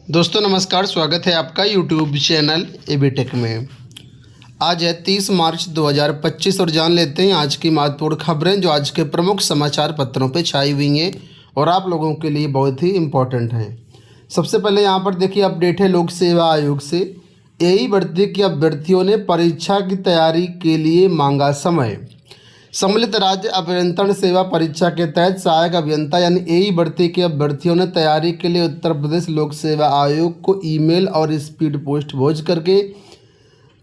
दोस्तों नमस्कार, स्वागत है आपका यूट्यूब चैनल एबी टेक में। आज है 30 मार्च 2025 और जान लेते हैं आज की महत्वपूर्ण खबरें जो आज के प्रमुख समाचार पत्रों पे छाई हुई हैं और आप लोगों के लिए बहुत ही इम्पोर्टेंट हैं। सबसे पहले यहाँ पर देखिए अपडेट है लोक सेवा आयोग से। एई भर्ती के अभ्यर्थियों ने परीक्षा की तैयारी के लिए मांगा समय। सम्मिलित राज्य अभियंत्रण सेवा परीक्षा के तहत सहायक अभियंता यानी एई भर्ती के अभ्यर्थियों ने तैयारी के लिए उत्तर प्रदेश लोक सेवा आयोग को ईमेल और स्पीड पोस्ट भेज करके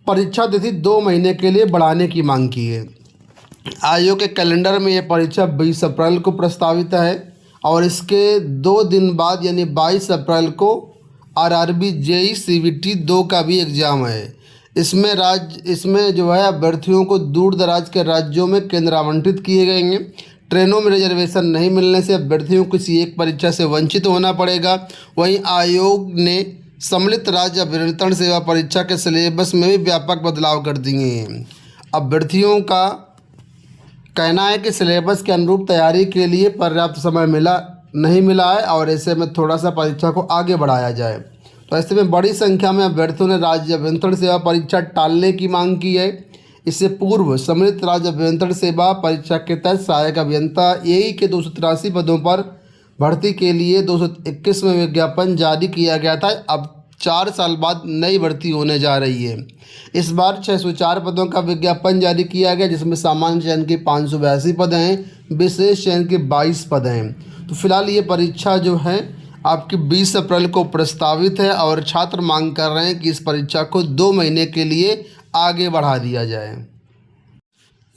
परीक्षा तिथि 2 महीने के लिए बढ़ाने की मांग की है। आयोग के कैलेंडर में यह परीक्षा 20 अप्रैल को प्रस्तावित है और इसके 2 दिन बाद यानी 22 अप्रैल को आरआरबी जेई सीबीटी 2 का भी एग्ज़ाम है। इसमें जो है अभ्यर्थियों को दूर दराज के राज्यों में केंद्र आवंटित किए गए हैं। ट्रेनों में रिजर्वेशन नहीं मिलने से अभ्यर्थियों को किसी एक परीक्षा से वंचित होना पड़ेगा। वहीं आयोग ने सम्मिलित राज्य अभियंत्रण सेवा परीक्षा के सिलेबस में भी व्यापक बदलाव कर दिए हैं। अभ्यर्थियों का कहना है कि सिलेबस के अनुरूप तैयारी के लिए पर्याप्त समय नहीं मिला है और ऐसे में थोड़ा सा परीक्षा को आगे बढ़ाया जाए। तो ऐसे में बड़ी संख्या में अभ्यर्थियों ने राज्य अभियंत्रण सेवा परीक्षा टालने की मांग की है। इससे पूर्व सम्मिलित राज्य अभियंत्रण सेवा परीक्षा के तहत सहायक अभियंता एई के 283 पदों पर भर्ती के लिए 221 में विज्ञापन जारी किया गया था। अब 4 साल बाद नई भर्ती होने जा रही है। इस बार 604 पदों का विज्ञापन जारी किया गया, जिसमें सामान्य चयन के 582 पद हैं, विशेष चयन के 22 पद हैं। तो फिलहाल ये परीक्षा जो है आपकी 20 अप्रैल को प्रस्तावित है और छात्र मांग कर रहे हैं कि इस परीक्षा को 2 महीने के लिए आगे बढ़ा दिया जाए।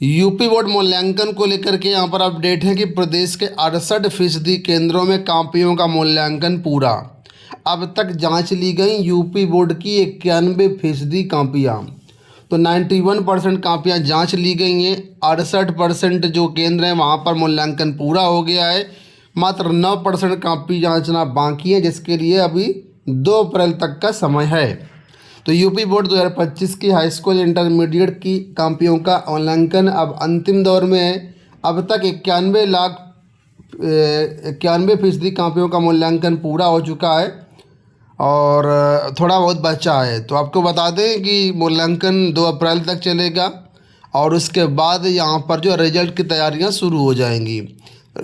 यूपी बोर्ड मूल्यांकन को लेकर के यहाँ पर अपडेट है कि प्रदेश के 68% केंद्रों में कॉपियों का मूल्यांकन पूरा। अब तक जांच ली गई यूपी बोर्ड की 91% कॉपियाँ। तो 91% कॉपियाँ जाँच ली गई हैं। 68% जो केंद्र हैं वहाँ पर मूल्यांकन पूरा हो गया है। मात्र 9% कॉपी जांचना बाकी है, जिसके लिए अभी 2 अप्रैल तक का समय है। तो यूपी बोर्ड 2025 की हाई स्कूल इंटरमीडिएट की कॉपियों का मूल्यांकन अब अंतिम दौर में है। अब तक 91% कॉपियों का मूल्यांकन पूरा हो चुका है और थोड़ा बहुत बचा है। तो आपको बता दें कि मूल्यांकन 2 अप्रैल तक चलेगा और उसके बाद यहाँ पर जो रिजल्ट की तैयारियाँ शुरू हो जाएंगी।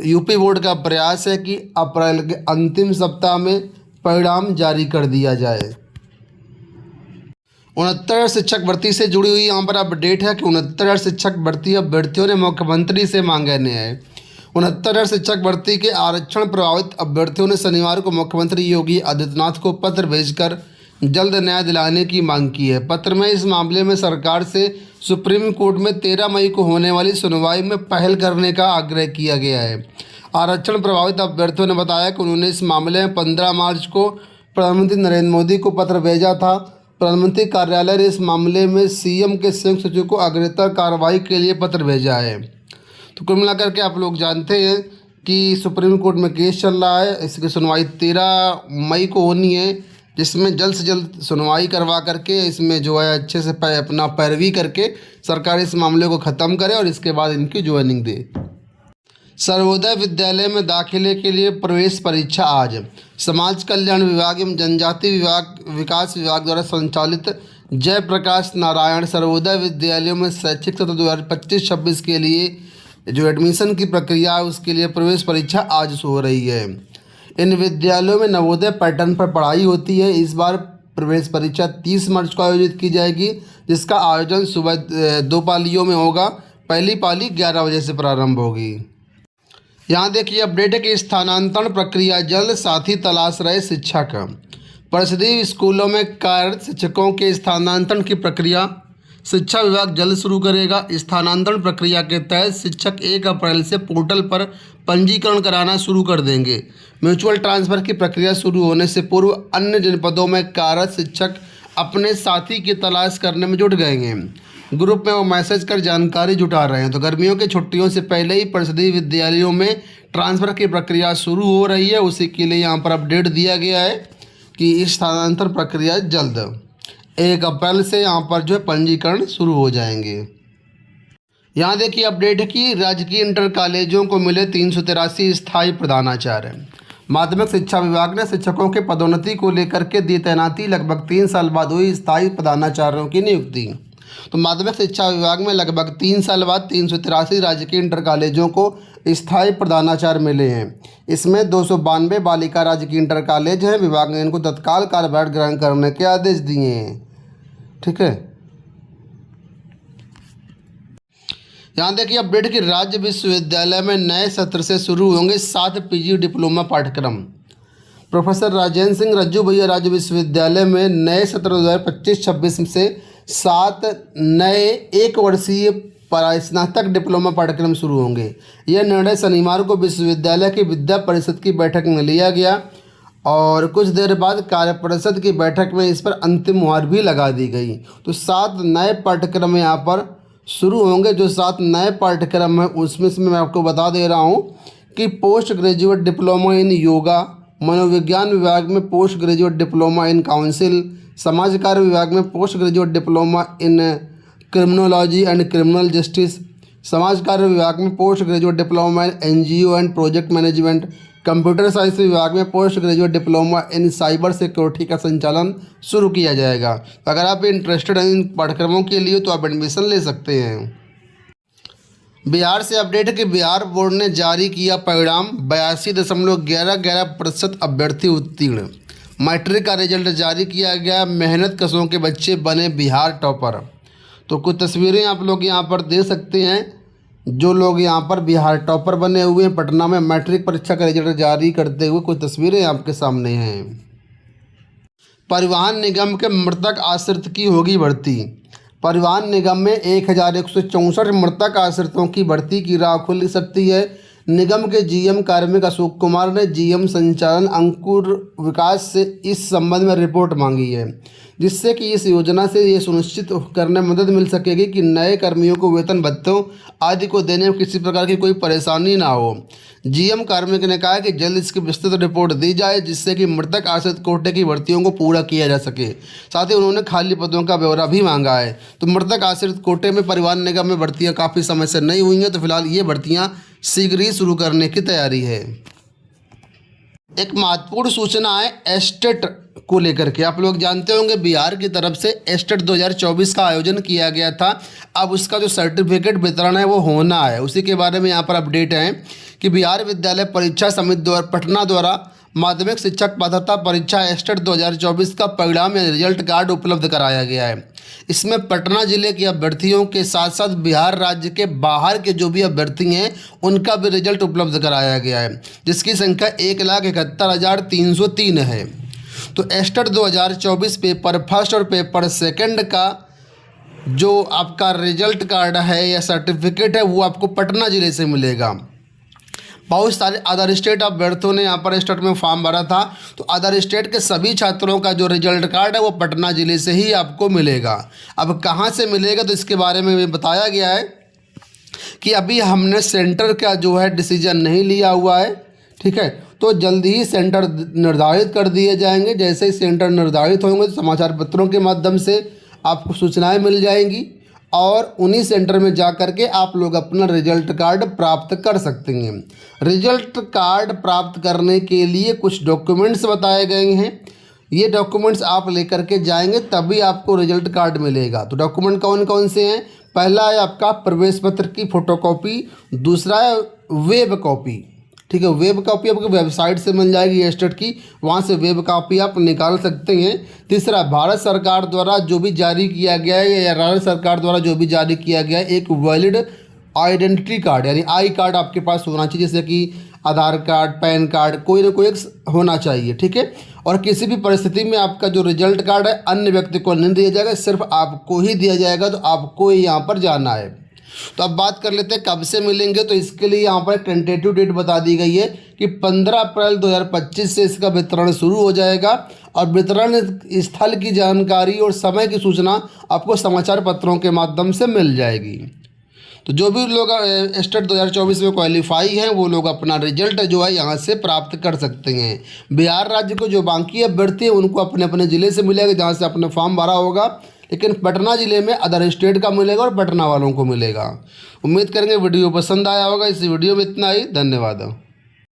यूपी बोर्ड का प्रयास है कि अप्रैल के अंतिम सप्ताह में परिणाम जारी कर दिया जाए। 69 शिक्षक भर्ती से जुड़ी हुई यहाँ पर अपडेट है कि 69 शिक्षक भर्ती अभ्यर्थियों ने मुख्यमंत्री से मांगे न्याय। 69 शिक्षक भर्ती के आरक्षण प्रभावित अभ्यर्थियों ने शनिवार को मुख्यमंत्री योगी आदित्यनाथ को पत्र भेजकर जल्द न्याय दिलाने की मांग की है। पत्र में इस मामले में सरकार से सुप्रीम कोर्ट में 13 मई को होने वाली सुनवाई में पहल करने का आग्रह किया गया है। आरक्षण प्रभावित अभ्यर्थियों ने बताया कि उन्होंने इस मामले में 15 मार्च को प्रधानमंत्री नरेंद्र मोदी को पत्र भेजा था। प्रधानमंत्री कार्यालय ने इस मामले में सीएम के संयुक्त सचिव को अग्रतर कार्रवाई के लिए पत्र भेजा है। तो कुल मिलाकर के आप लोग जानते हैं कि सुप्रीम कोर्ट में केस चल रहा है। इसकी सुनवाई 13 मई को होनी है, जिसमें जल्द से जल्द सुनवाई करवा करके इसमें जो है अच्छे से अपना पैरवी करके सरकार इस मामले को ख़त्म करे और इसके बाद इनकी ज्वाइनिंग दे। सर्वोदय विद्यालय में दाखिले के लिए प्रवेश परीक्षा आज। समाज कल्याण विभाग एवं जनजाति विकास विभाग द्वारा संचालित जयप्रकाश नारायण सर्वोदय विद्यालयों में शैक्षिक सत्र 2025-26 के लिए जो एडमिशन की प्रक्रिया है उसके लिए प्रवेश परीक्षा आज हो रही है। इन विद्यालयों में नवोदय पैटर्न पर पढ़ाई होती है। इस बार प्रवेश परीक्षा 30 मार्च को आयोजित की जाएगी, जिसका आयोजन सुबह 2 पालियों में होगा। पहली पाली 11 बजे से प्रारंभ होगी। यहाँ देखिए अपडेट है कि स्थानांतरण प्रक्रिया जल्द, साथी तलाश रहे शिक्षक। परिषदीय स्कूलों में कार्यरत शिक्षकों के स्थानांतरण की प्रक्रिया शिक्षा विभाग जल्द शुरू करेगा। स्थानांतरण प्रक्रिया के तहत शिक्षक 1 अप्रैल से पोर्टल पर पंजीकरण कराना शुरू कर देंगे। म्यूचुअल ट्रांसफ़र की प्रक्रिया शुरू होने से पूर्व अन्य जनपदों में कार्यरत शिक्षक अपने साथी की तलाश करने में जुट गए हैं। ग्रुप में वो मैसेज कर जानकारी जुटा रहे हैं। तो गर्मियों की छुट्टियों से पहले ही परिषदीय विद्यालयों में ट्रांसफ़र की प्रक्रिया शुरू हो रही है। उसी के लिए यहाँ पर अपडेट दिया गया है कि स्थानांतरण प्रक्रिया जल्द 1 अप्रैल से यहाँ पर जो है पंजीकरण शुरू हो जाएंगे। यहाँ देखिए अपडेट है कि राजकीय इंटर कॉलेजों को मिले 383 स्थायी प्रधानाचार्य। माध्यमिक शिक्षा विभाग ने शिक्षकों के पदोन्नति को लेकर के दी तैनाती, लगभग 3 साल बाद हुई स्थायी प्रधानाचार्यों की नियुक्ति। तो माध्यमिक शिक्षा विभाग में लगभग 3 साल बाद 383 राजकीय इंटर कॉलेजों को स्थायी प्रधानाचार्य मिले हैं। इसमें 292 बालिका राजकीय इंटर कॉलेज हैं। विभाग ने इनको तत्काल कार्यभार ग्रहण करने के आदेश दिए हैं। ठीक है, यहाँ देखिए अपडेट कि राज्य विश्वविद्यालय में नए सत्र से शुरू होंगे 7 पीजी डिप्लोमा पाठ्यक्रम। प्रोफेसर राजेंद्र सिंह रज्जू भैया राज्य विश्वविद्यालय में नए सत्र 2025-26 से 7 नए 1 वर्षीय स्नातक डिप्लोमा पाठ्यक्रम शुरू होंगे। यह निर्णय शनिवार को विश्वविद्यालय की विद्या परिषद की बैठक में लिया गया और कुछ देर बाद कार्य परिषद की बैठक में इस पर अंतिम मुहर भी लगा दी गई। तो 7 नए पाठ्यक्रम यहाँ पर शुरू होंगे। जो 7 नए पाठ्यक्रम हैं उसमें से मैं आपको बता दे रहा हूँ कि post graduate diploma in yoga, मनोविज्ञान विभाग में post graduate diploma in council, समाज कार्य विभाग में post graduate diploma in criminology and criminal justice, समाज कार्य विभाग में post graduate diploma in NGO and project management, computer science विभाग में post graduate diploma in cyber security का संचालन शुरू किया जाएगा। अगर आप इंटरेस्टेड हैं इन पाठ्यक्रमों के लिए तो आप एडमिशन ले सकते हैं। बिहार से अपडेट है कि बिहार बोर्ड ने जारी किया परिणाम, 82.11% अभ्यर्थी उत्तीर्ण। मैट्रिक का रिजल्ट जारी किया गया, मेहनत कशों के बच्चे बने बिहार टॉपर। तो कुछ तस्वीरें आप लोग यहाँ पर दे सकते हैं। जो लोग यहाँ पर बिहार टॉपर बने हुए हैं, पटना में मैट्रिक परीक्षा का रिजल्ट जारी करते हुए कुछ तस्वीरें आपके सामने हैं। परिवहन निगम के मृतक आश्रित की होगी भर्ती। परिवहन निगम में 1164 मृतक आश्रितों की भर्ती की राह खुल सकती है। निगम के जीएम कार्मिक अशोक कुमार ने जीएम संचालन अंकुर विकास से इस संबंध में रिपोर्ट मांगी है, जिससे कि इस योजना से ये सुनिश्चित करने में मदद मिल सकेगी कि नए कर्मियों को वेतन भत्तों आदि को देने में किसी प्रकार की कोई परेशानी ना हो। जीएम कार्मिक ने कहा कि जल्द इसकी विस्तृत रिपोर्ट दी जाए, जिससे कि मृतक आश्रित कोटे की भर्तियों को पूरा किया जा सके। साथ ही उन्होंने खाली पदों का ब्यौरा भी मांगा है। तो मृतक आश्रित कोटे में परिवहन निगम में भर्तियाँ काफ़ी समय से नहीं हुई हैं, तो फिलहाल ये भर्तियाँ शीघ्र ही शुरू करने की तैयारी है। एक महत्वपूर्ण सूचना है एस्टेट को लेकर के। आप लोग जानते होंगे बिहार की तरफ से एस्टेट 2024 का आयोजन किया गया था। अब उसका जो सर्टिफिकेट वितरण है वो होना है, उसी के बारे में यहाँ पर अपडेट है कि बिहार विद्यालय परीक्षा समिति पटना द्वारा माध्यमिक शिक्षक पात्रता परीक्षा एस्टेट 2024 का परिणाम या रिजल्ट कार्ड उपलब्ध कराया गया है। इसमें पटना जिले के अभ्यर्थियों के साथ साथ बिहार राज्य के बाहर के जो भी अभ्यर्थी हैं उनका भी रिजल्ट उपलब्ध कराया गया है, जिसकी संख्या 1,71,303 है। तो एस्टेट 2024 पेपर फर्स्ट और पेपर सेकंड का जो आपका रिजल्ट कार्ड है या सर्टिफिकेट है वो आपको पटना ज़िले से मिलेगा। बहुत सारे अदर स्टेट अभ्यर्थियों ने यहाँ पर एस्टेट में फॉर्म भरा था, तो अदर स्टेट के सभी छात्रों का जो रिजल्ट कार्ड है वो पटना ज़िले से ही आपको मिलेगा। अब कहाँ से मिलेगा तो इसके बारे में बताया गया है कि अभी हमने सेंटर का जो है डिसीजन नहीं लिया हुआ है। ठीक है, तो जल्दी ही सेंटर निर्धारित कर दिए जाएंगे। जैसे ही सेंटर निर्धारित होंगे तो समाचार पत्रों के माध्यम से आपको सूचनाएं मिल जाएंगी और उन्हीं सेंटर में जा कर के आप लोग अपना रिजल्ट कार्ड प्राप्त कर सकते हैं। रिजल्ट कार्ड प्राप्त करने के लिए कुछ डॉक्यूमेंट्स बताए गए हैं। ये डॉक्यूमेंट्स आप लेकर के जाएंगे तभी आपको रिजल्ट कार्ड मिलेगा। तो डॉक्यूमेंट कौन कौन से हैं? पहला है आपका प्रवेश पत्र की फ़ोटोकॉपी, दूसरा है वेब कॉपी। ठीक है, वेब कॉपी आपको वेबसाइट से मिल जाएगी एस्टेट की, वहाँ से वेब कॉपी आप निकाल सकते हैं। तीसरा, भारत सरकार द्वारा जो भी जारी किया गया है या राज्य सरकार द्वारा जो भी जारी किया गया है एक वैलिड आइडेंटिटी कार्ड यानी आई कार्ड आपके पास होना चाहिए, जैसे कि आधार कार्ड, पैन कार्ड, कोई ना कोई एक होना चाहिए। ठीक है, और किसी भी परिस्थिति में आपका जो रिजल्ट कार्ड है अन्य व्यक्ति को नहीं दिया जाएगा, सिर्फ आपको ही दिया जाएगा। तो आपको ही यहाँ पर जाना है। तो अब बात कर लेते हैं कब से मिलेंगे। तो इसके लिए यहाँ पर टेंटेटिव डेट बता दी गई है कि 15 अप्रैल 2025 से इसका वितरण शुरू हो जाएगा और वितरण स्थल की जानकारी और समय की सूचना आपको समाचार पत्रों के माध्यम से मिल जाएगी। तो जो भी लोग एस्टेट 2024 में क्वालिफाई हैं वो लोग अपना रिजल्ट जो है यहाँ से प्राप्त कर सकते हैं। बिहार राज्य को जो बाकी अभ्यर्थी हैं उनको अपने अपने ज़िले से मिलेगा जहाँ से अपने फॉर्म भरा होगा, लेकिन पटना ज़िले में अदर स्टेट का मिलेगा और पटना वालों को मिलेगा। उम्मीद करेंगे वीडियो पसंद आया होगा। इस वीडियो में इतना ही, धन्यवाद।